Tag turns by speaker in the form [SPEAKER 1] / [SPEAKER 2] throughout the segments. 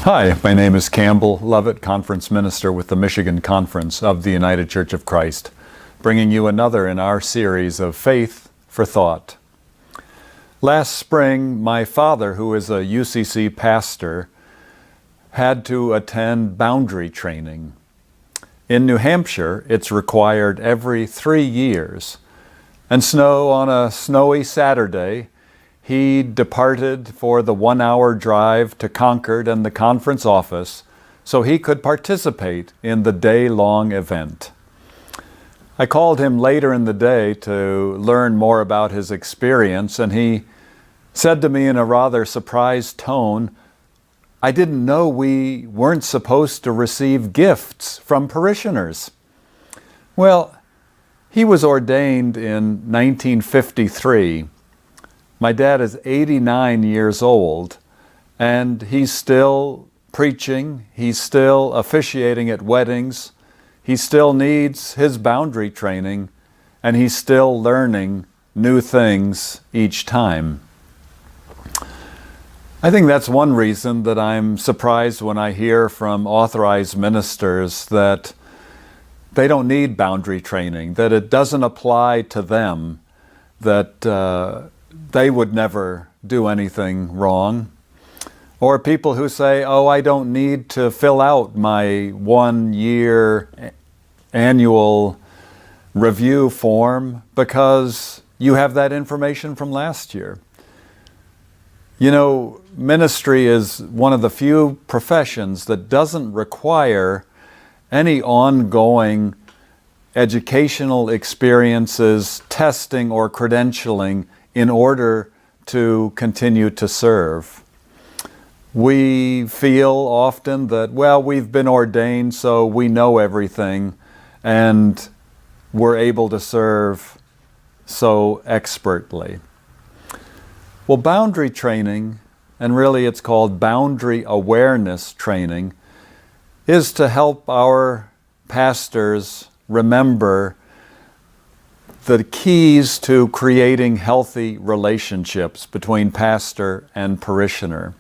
[SPEAKER 1] Hi, my name is Campbell Lovett, Conference Minister with the Michigan Conference of the United Church of Christ, bringing you another in our series of Faith for Thought. Last spring, my father, who is a UCC pastor, had to attend boundary training. In New Hampshire, it's required every 3 years. And on a snowy Saturday, he departed for the 1-hour drive to Concord and the conference office so he could participate in the day-long event. I called him later in the day to learn more about his experience, and he said to me in a rather surprised tone, "I didn't know we weren't supposed to receive gifts from parishioners." Well, he was ordained in 1953. My dad is 89 years old, and he's still preaching, he's still officiating at weddings, he still needs his boundary training, and he's still learning new things each time. I think that's one reason that I'm surprised when I hear from authorized ministers that they don't need boundary training, that it doesn't apply to them, that they would never do anything wrong. Or people who say, "Oh, I don't need to fill out my 1-year annual review form because you have that information from last year." You know, ministry is one of the few professions that doesn't require any ongoing educational experiences, testing, or credentialing in order to continue to serve. We feel often that, well, we've been ordained, so we know everything, and we're able to serve so expertly. Well, boundary training, and really it's called boundary awareness training, is to help our pastors remember the keys to creating healthy relationships between pastor and parishioner.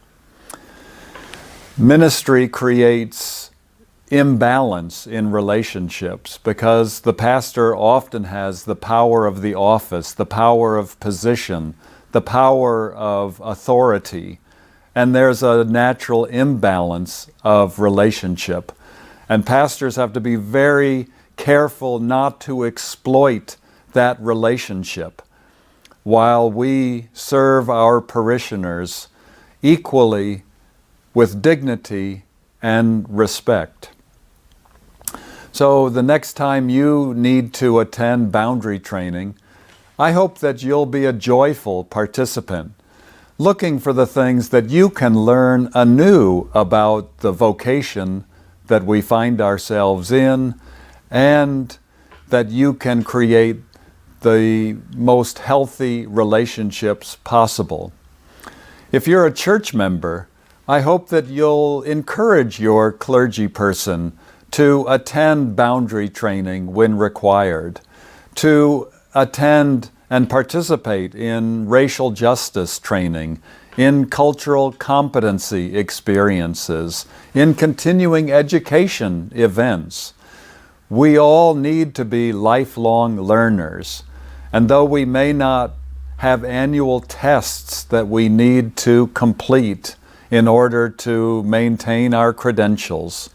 [SPEAKER 1] Ministry creates imbalance in relationships because the pastor often has the power of the office, the power of position, the power of authority, and there's a natural imbalance of relationship. And pastors have to be very careful not to exploit that relationship while we serve our parishioners equally with dignity and respect. So the next time you need to attend boundary training, I hope that you'll be a joyful participant, looking for the things that you can learn anew about the vocation that we find ourselves in, and that you can create the most healthy relationships possible. If you're a church member, I hope that you'll encourage your clergy person to attend boundary training when required, to attend and participate in racial justice training, in cultural competency experiences, in continuing education events. We all need to be lifelong learners. And though we may not have annual tests that we need to complete in order to maintain our credentials,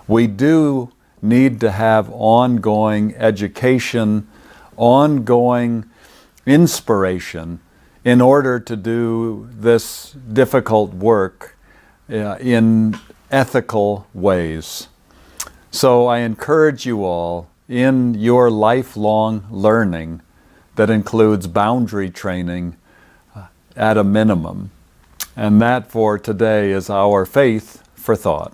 [SPEAKER 1] we do need to have ongoing education, ongoing inspiration in order to do this difficult work in ethical ways. So I encourage you all in your lifelong learning that includes boundary training at a minimum. And that for today is our Faith for Thought.